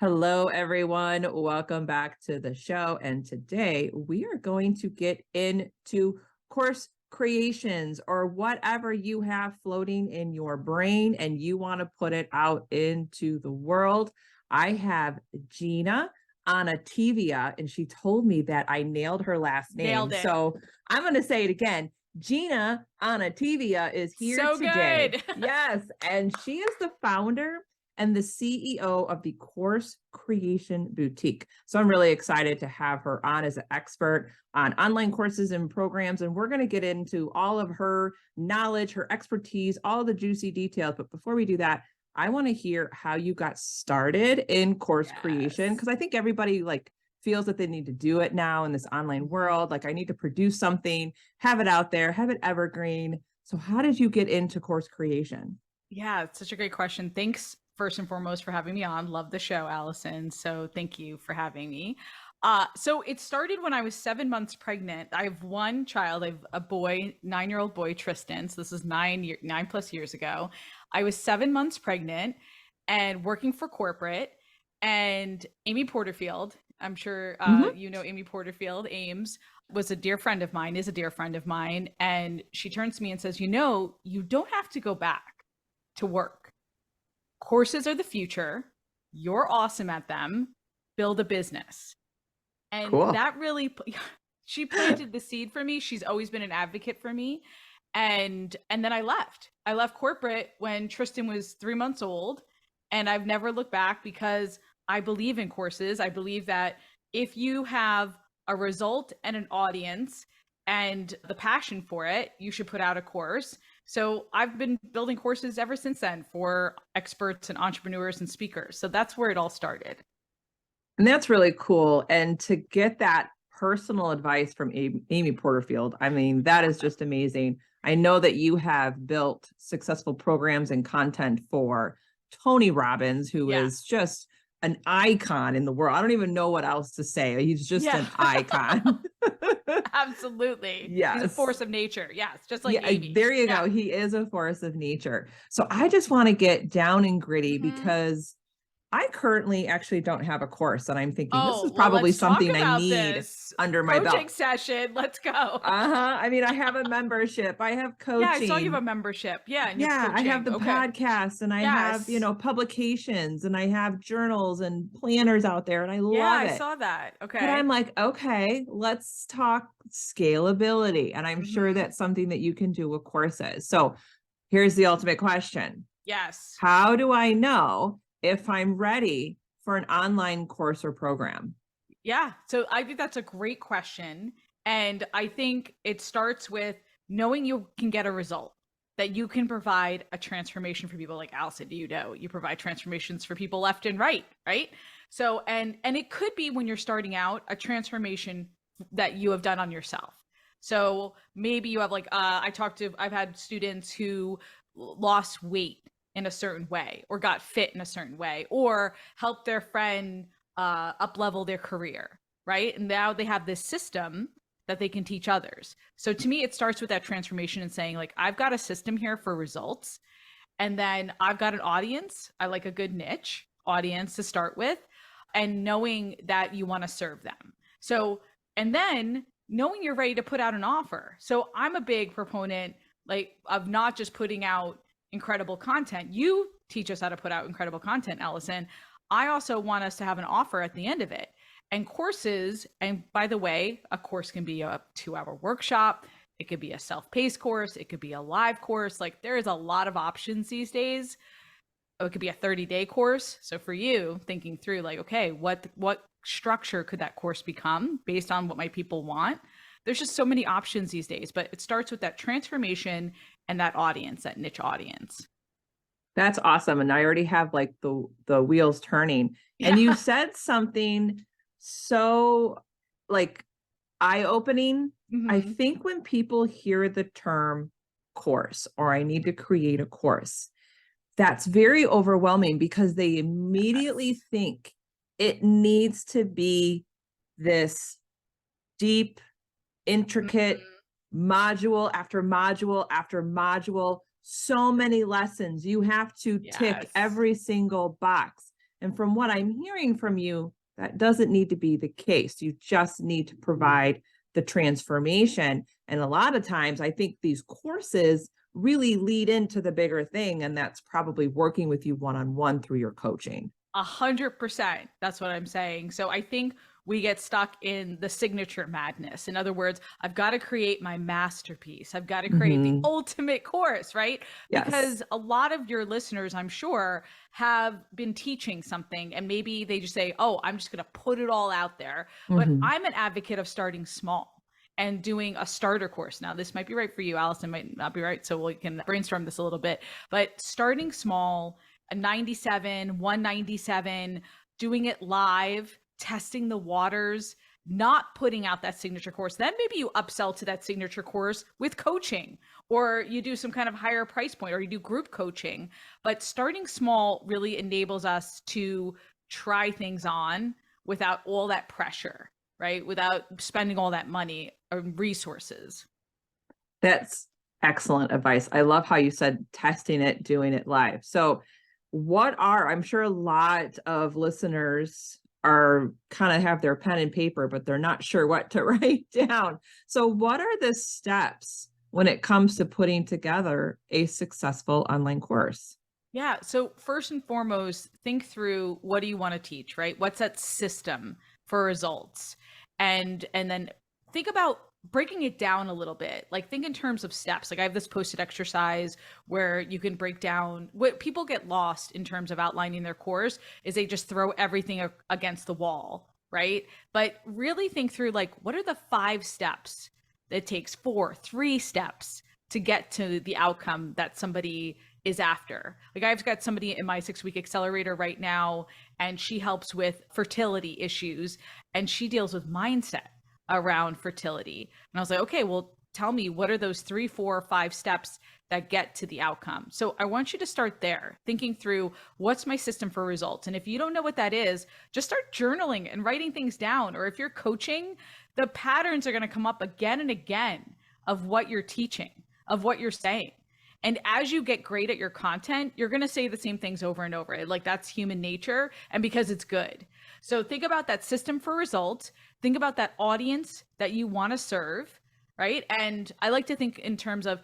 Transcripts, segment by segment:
Hello, everyone. Welcome back to the show. And today we are going to get into course creations or whatever you have floating in your brain and you want to put it out into the world. I have Gina Onativia, and she told me that I nailed her last name. Nailed it. So I'm going to say it again. Gina Onativia is here So today. good. Yes. And she is the founder and the CEO of the Course Creation Boutique. So I'm really excited to have her on as an expert on online courses and programs. And we're going to get into all of her knowledge, her expertise, all the juicy details. But before we do that, I want to hear how you got started in course creation, because I think everybody feels that they need to do it now in this online world. Like, I need to produce something, have it out there, have it evergreen. So how did you get into course creation? Yeah, it's such a great question. Thanks first and foremost for having me on. Love the show, Allison. So thank you for having me. So it started when I was 7 months pregnant. I have one child. I have a boy, 9-year-old boy, Tristan. So this is 9+ years ago. I was 7 months pregnant and working for corporate. And Amy Porterfield, I'm sure you know Amy Porterfield, Ames, was a dear friend of mine, is a dear friend of mine. And she turns to me and says, you don't have to go back to work. Courses are the future. You're awesome at them. Build a business. And Cool. that really, she planted the seed for me. She's always been an advocate for me. And then I left. I left corporate when Tristan was 3 months old. And I've never looked back because I believe in courses. I believe that if you have a result and an audience and the passion for it, you should put out a course. So I've been building courses ever since then for experts and entrepreneurs and speakers. So that's where it all started. And that's really cool. And to get that personal advice from Amy Porterfield, I mean, that is just amazing. I know that you have built successful programs and content for Tony Robbins, who is just an icon in the world. I don't even know what else to say. He's just an icon. Absolutely. Yes. He's a force of nature. Yes. Just like Amy. There you go. He is a force of nature. So I just want to get down and gritty because I currently actually don't have a course, and I'm thinking this is probably something I need under my belt. Coaching session. Let's go. I mean, I have a membership. I have coaching. Yeah, I saw you have a membership. Yeah. And I have the podcast, and I have, publications, and I have journals and planners out there, and I love it. I saw that. Okay. But I'm like, okay, let's talk scalability. And I'm sure that's something that you can do with courses. So here's the ultimate question. Yes. How do I know if I'm ready for an online course or program? Yeah. So I think that's a great question. And I think it starts with knowing you can get a result, that you can provide a transformation for people. Like Allison, you provide transformations for people left and right. So, and it could be when you're starting out, a transformation that you have done on yourself. So maybe you have I've had students who lost weight in a certain way or got fit in a certain way or helped their friend up level their career, right? And now they have this system that they can teach others. So to me, it starts with that transformation and saying, like, I've got a system here for results. And then I've got an audience. I like a good niche audience to start with, and knowing that you want to serve them. So, and then knowing you're ready to put out an offer. So I'm a big proponent of not just putting out incredible content. You teach us how to put out incredible content, Allison. I also want us to have an offer at the end of it. And courses, and by the way, a course can be a 2-hour workshop. It could be a self-paced course. It could be a live course. There is a lot of options these days. It could be a 30-day course. So for you, thinking through okay, what structure could that course become based on what my people want? There's just so many options these days, but it starts with that transformation and that audience, that niche audience. That's awesome. And I already have the wheels turning. And you said something so eye-opening. I think when people hear the term course, or I need to create a course, that's very overwhelming because they immediately think it needs to be this deep, intricate module after module after module, so many lessons. You have to tick every single box. And from what I'm hearing from you, that doesn't need to be the case. You just need to provide the transformation. And a lot of times, I think these courses really lead into the bigger thing. And that's probably working with you one-on-one through your coaching. 100%. That's what I'm saying. So I think we get stuck in the signature madness. In other words, I've got to create my masterpiece. I've got to create the ultimate course, right? Yes. Because a lot of your listeners, I'm sure, have been teaching something and maybe they just say, oh, I'm just going to put it all out there. But I'm an advocate of starting small and doing a starter course. Now, this might be right for you. Allison might not be right. So we can brainstorm this a little bit. But starting small, a 97, 197, doing it live, testing the waters, not putting out that signature course. Then maybe you upsell to that signature course with coaching, or you do some kind of higher price point, or you do group coaching. But starting small really enables us to try things on without all that pressure, right? Without spending all that money or resources. That's excellent advice. I love how you said testing it, doing it live. So I'm sure a lot of listeners are kind of have their pen and paper, but they're not sure what to write down. So what are the steps when it comes to putting together a successful online course? Yeah. So first and foremost, think through, what do you want to teach, right? What's that system for results? And then think about breaking it down a little bit. Like, think in terms of steps. Like, I have this posted exercise where you can break down what people get lost in terms of outlining their course is they just throw everything against the wall, right? But really think through, like, what are the 5 steps that takes 3 steps to get to the outcome that somebody is after. Like, I've got somebody in my 6-week accelerator right now, and she helps with fertility issues, and she deals with mindset around fertility. And I was like, okay, well, tell me, what are those 3, 4, 5 steps that get to the outcome? So I want you to start there, thinking through, what's my system for results? And if you don't know what that is, just start journaling and writing things down. Or if you're coaching, the patterns are going to come up again and again of what you're teaching, of what you're saying. And as you get great at your content, you're going to say the same things over and over. Like, that's human nature, and because it's good. So think about that system for results. Think about that audience that you want to serve, right? And I like to think in terms of,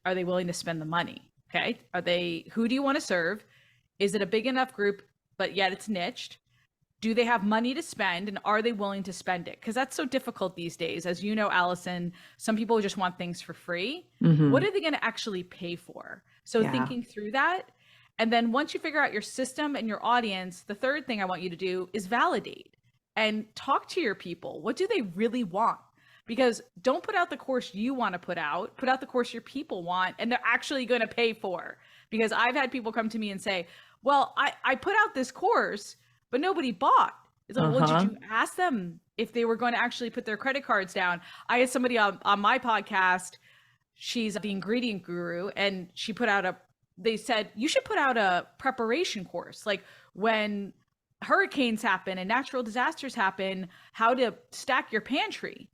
are they willing to spend the money? Okay. Who do you want to serve? Is it a big enough group, but yet it's niched? Do they have money to spend, and are they willing to spend it? Because that's so difficult these days. As you know, Allison, some people just want things for free. What are they going to actually pay for? So thinking through that. And then once you figure out your system and your audience, the third thing I want you to do is validate and talk to your people. What do they really want? Because don't put out the course you want to put out the course your people want, and they're actually going to pay for. Because I've had people come to me and say, well, I put out this course, but nobody bought. It's like, well, did you ask them if they were going to actually put their credit cards down? I had somebody on my podcast, she's the ingredient guru, and they said, you should put out a preparation course. Like, when hurricanes happen and natural disasters happen, how to stack your pantry.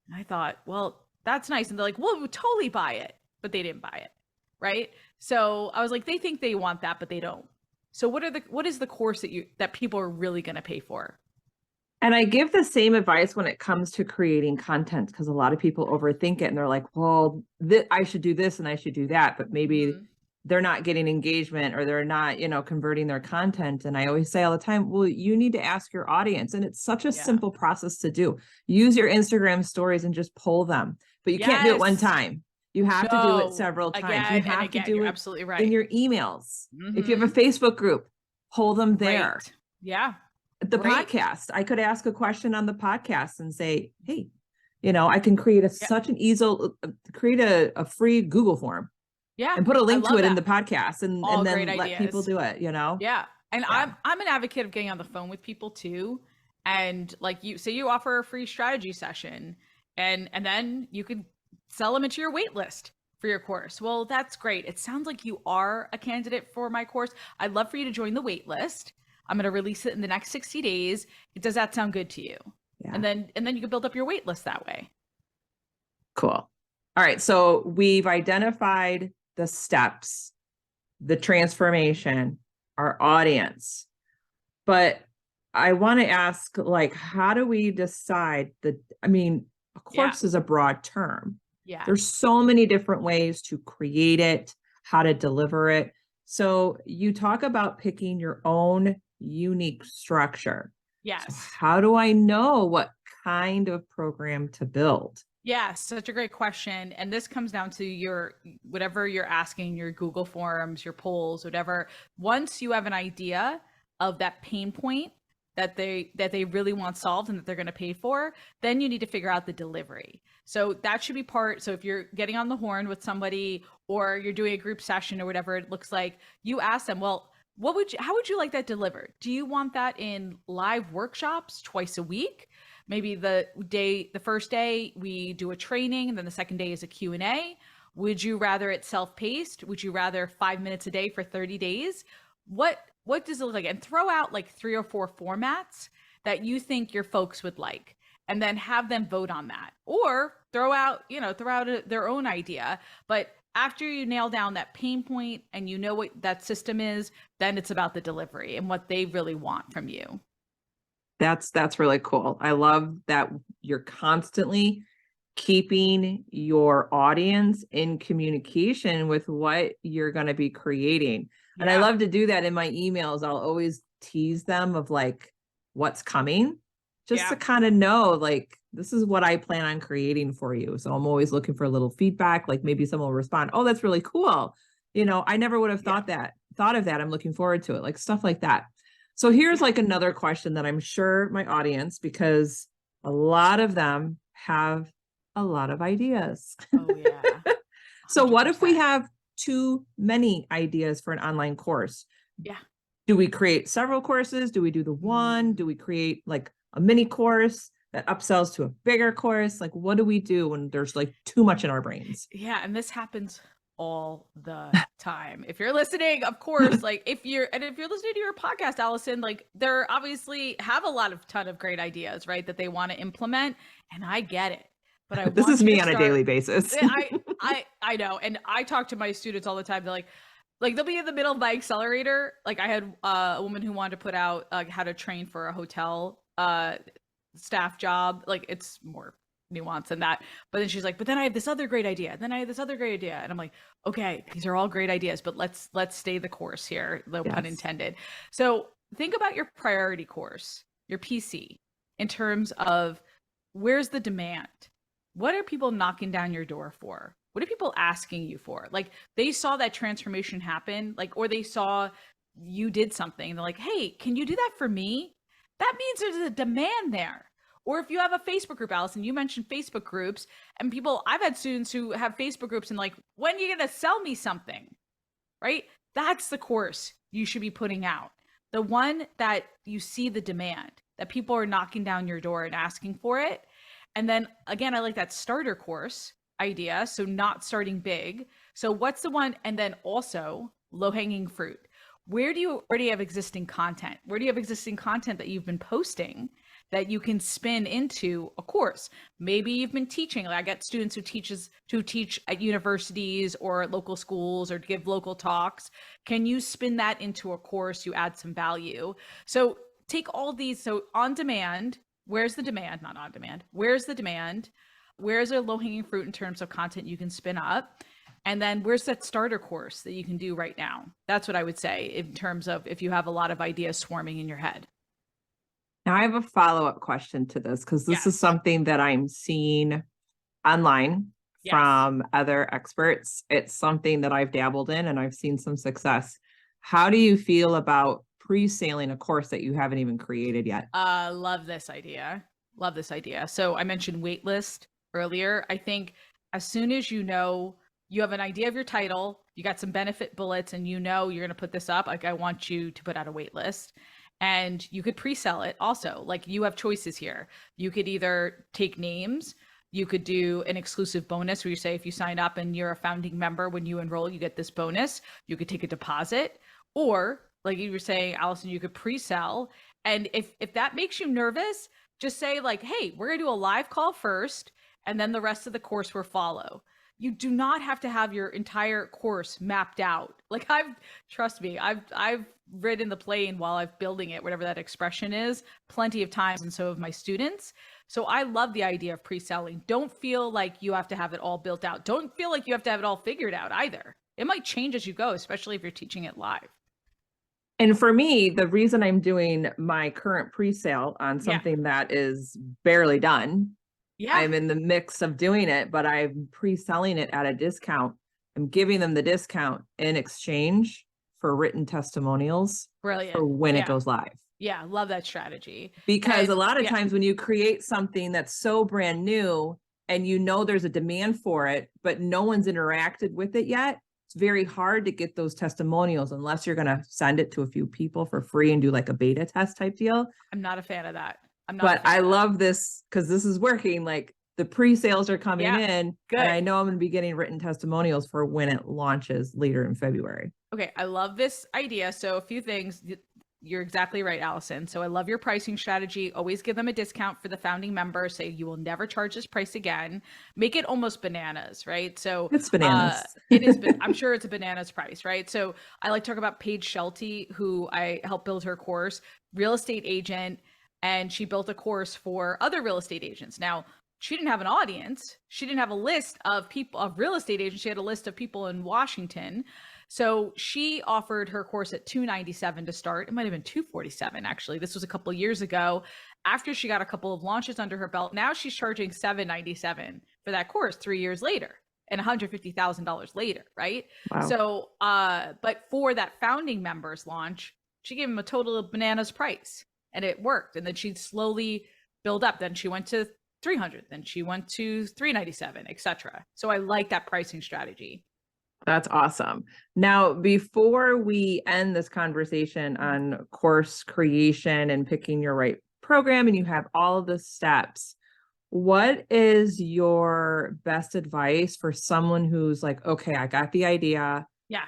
And I thought, well, that's nice. And they're like, well, we would totally buy it, but they didn't buy it. Right. So I was like, they think they want that, but they don't. So what is the course that people are really going to pay for? And I give the same advice when it comes to creating content, because a lot of people overthink it and they're like, well, I should do this and I should do that, but maybe they're not getting engagement, or they're not, converting their content. And I always say all the time, well, you need to ask your audience. And it's such a simple process to do. Use your Instagram stories and just poll them, but you can't do it one time. You have to do it several times. You have to do You're it absolutely right. in your emails. If you have a Facebook group, poll them there. Right. Yeah. The podcast, I could ask a question on the podcast and say, hey, I can create create a free Google form. Yeah. And put a link to it in the podcast, and then let people do it, Yeah. And I'm an advocate of getting on the phone with people too. And like you offer a free strategy session, and then you could sell them into your wait list for your course. Well, that's great. It sounds like you are a candidate for my course. I'd love for you to join the wait list. I'm going to release it in the next 60 days. Does that sound good to you? Yeah. And then you can build up your wait list that way. Cool. All right. So we've identified the steps, the transformation, our audience. But I want to ask, like, how do we decide I mean, a course is a broad term. Yeah. There's so many different ways to create it, how to deliver it. So you talk about picking your own unique structure. So Yes. how do I know what kind of program to build? Yeah, such a great question. And this comes down to your whatever you're asking, your Google Forms, your polls, whatever. Once you have an idea of that pain point that they really want solved and that they're going to pay for, then you need to figure out the delivery. So that should be part. So if you're getting on the horn with somebody or you're doing a group session or whatever it looks like, you ask them, well, how would you like that delivered? Do you want that in live workshops twice a week? Maybe the first day we do a training and then the second day is a Q&A. Would you rather it self-paced? Would you rather 5 minutes a day for 30 days? What does it look like? And throw out like 3 or 4 formats that you think your folks would like, and then have them vote on that. Or throw out their own idea. But after you nail down that pain point and you know what that system is, then it's about the delivery and what they really want from you. That's really cool. I love that you're constantly keeping your audience in communication with what you're going to be creating. And I Yeah. love to do that in my emails. I'll always tease them of like what's coming, just to kind of know, like, this is what I plan on creating for you. So I'm always looking for a little feedback. Like maybe someone will respond, oh, that's really cool. I never would have thought of that. I'm looking forward to it. Like stuff like that. So here's like another question that I'm sure my audience, because a lot of them have a lot of ideas. Oh yeah. So what if we 100%. have too many ideas for an online course? Yeah. Do we create several courses? Do we do the one? Do we create like a mini course that upsells to a bigger course? Like, what do we do when there's like too much in our brains? Yeah, and this happens all the time. If you're listening, of course, like if you're listening to your podcast, Allison, like they're obviously have a ton of great ideas, right? That they want to implement. And I get it. But I This want is you me to on a start, daily basis. I know. And I talk to my students all the time. They're like they'll be in the middle of my accelerator. Like I had a woman who wanted to put out how to train for a hotel staff job. Like it's more nuance than that. But then she's like, but then I have this other great idea. And then I have this other great idea. And I'm like, okay, these are all great ideas, but let's stay the course here, no pun intended. So think about your priority course, your PC, in terms of where's the demand? What are people knocking down your door for? What are people asking you for? Like they saw that transformation happen, like, or they saw you did something. They're like, hey, can you do that for me? That means there's a demand there. Or if you have a Facebook group, Allison, you mentioned Facebook groups, and I've had students who have Facebook groups and like, when are you going to sell me something? Right? That's the course you should be putting out. The one that you see the demand, that people are knocking down your door and asking for it. And then again, I like that starter course idea. So not starting big. So what's the one? And then also low-hanging fruit. Where do you already have existing content? Where do you have existing content that you've been posting that you can spin into a course? Maybe you've been teaching. Like I get students who teach at universities or at local schools or give local talks. Can you spin that into a course? You add some value. So take all these. So on demand, where's the demand? Not on demand. Where's the demand? Where's a low-hanging fruit in terms of content you can spin up? And then where's that starter course that you can do right now? That's what I would say in terms of if you have a lot of ideas swarming in your head. Now I have a follow-up question to this, because this is something that I'm seeing online from other experts. It's something that I've dabbled in and I've seen some success. How do you feel about pre-saling a course that you haven't even created yet? Love this idea. Love this idea. So I mentioned waitlist earlier. I think as soon as you know you have an idea of your title, you got some benefit bullets, and you know you're going to put this up, like I want you to put out a waitlist. And you could pre-sell it also. Like you have choices here. You could either take names, you could do an exclusive bonus where you say if you sign up and you're a founding member, when you enroll, you get this bonus. You could take a deposit, or like you were saying, Allison, you could pre-sell. And if that makes you nervous, just say like, hey, we're gonna do a live call first, and then the rest of the course will follow. You do not have to have your entire course mapped out. Like trust me, I've ridden the plane while I'm building it, whatever that expression is, plenty of times, and so have my students. So I love the idea of pre-selling. Don't feel like you have to have it all built out. Don't feel like you have to have it all figured out either. It might change as you go, especially if you're teaching it live. And for me, the reason I'm doing my current pre-sale on something that is barely done, I'm in the mix of doing it, but I'm pre-selling it at a discount. I'm giving them the discount in exchange for written testimonials. Brilliant. For when it goes live. Yeah, love that strategy. Because a lot of times when you create something that's so brand new and you know there's a demand for it, but no one's interacted with it yet, it's very hard to get those testimonials unless you're going to send it to a few people for free and do like a beta test type deal. I'm not a fan of that. But I love this because this is working. Like the pre-sales are coming in. Good. And I know I'm going to be getting written testimonials for when it launches later in February. Okay. I love this idea. So a few things. You're exactly right, Allison. So I love your pricing strategy. Always give them a discount for the founding members. Say you will never charge this price again. Make it almost bananas, right? So it's bananas. It is. I'm sure it's a bananas price, right? So I like to talk about Paige Shelty, who I helped build her course, real estate agent, and she built a course for other real estate agents. Now, she didn't have an audience. She didn't have a list of people, of real estate agents. She had a list of people in Washington. So she offered her course at $297 to start. It might have been $247 actually. This was a couple of years ago. After she got a couple of launches under her belt, now she's charging $797 for that course 3 years later and $150,000 later, right? Wow. So, but for that founding members launch, she gave him a total of bananas price, and it worked. And then she'd slowly build up. Then she went to $300, then she went to $397, etc. So I like that pricing strategy. That's awesome. Now, before we end this conversation on course creation and picking your right program, and you have all of the steps, what is your best advice for someone who's like, okay, I got the idea. Yeah.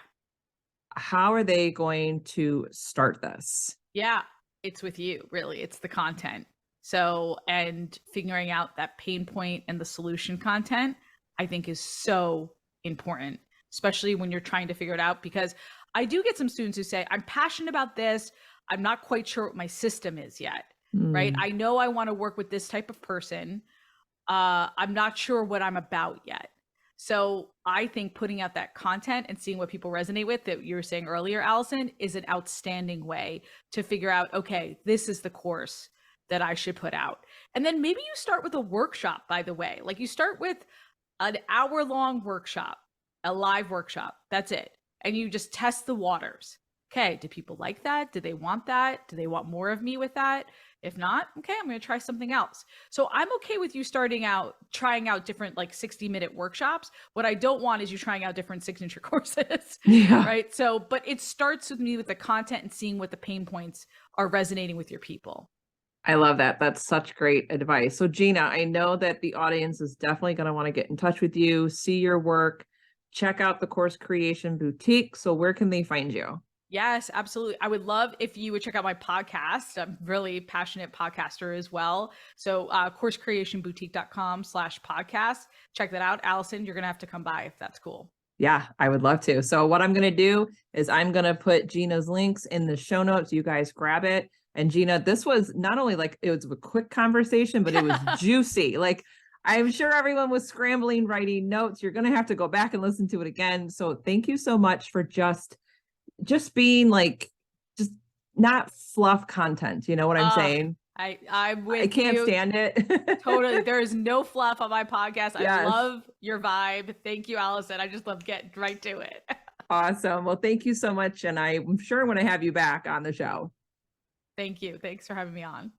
How are they going to start this? Yeah, it's with you, really. It's the content. So, and figuring out that pain point and the solution content, I think is so important, especially when you're trying to figure it out, because I do get some students who say, I'm passionate about this. I'm not quite sure what my system is yet, right? I know I want to work with this type of person. I'm not sure what I'm about yet. So I think putting out that content and seeing what people resonate with, that you were saying earlier, Allison, is an outstanding way to figure out, okay, this is the course that I should put out. And then maybe you start with a workshop, by the way. Like you start with an hour-long workshop, a live workshop. That's it. And you just test the waters. Okay, do people like that? Do they want that? Do they want more of me with that? If not, okay, I'm going to try something else. So I'm okay with you trying out different like 60-minute workshops. What I don't want is you trying out different signature courses, right? So, but it starts with me with the content and seeing what the pain points are resonating with your people. I love that. That's such great advice. So Gina, I know that the audience is definitely going to want to get in touch with you, see your work, check out the Course Creation Boutique. So where can they find you? Yes, absolutely. I would love if you would check out my podcast. I'm a really passionate podcaster as well. So coursecreationboutique.com/podcast. Check that out. Allison, you're going to have to come by if that's cool. Yeah, I would love to. So what I'm going to do is I'm going to put Gina's links in the show notes. You guys grab it. And Gina, this was not only like, it was a quick conversation, but it was juicy. Like, I'm sure everyone was scrambling, writing notes. You're going to have to go back and listen to it again. So thank you so much for just being like, just not fluff content. You know what I'm saying? I'm with you. I can't stand it. Totally. There is no fluff on my podcast. Yes. I love your vibe. Thank you, Allison. I just love getting right to it. Awesome. Well, thank you so much. And I'm sure I'm going to have you back on the show. Thank you. Thanks for having me on.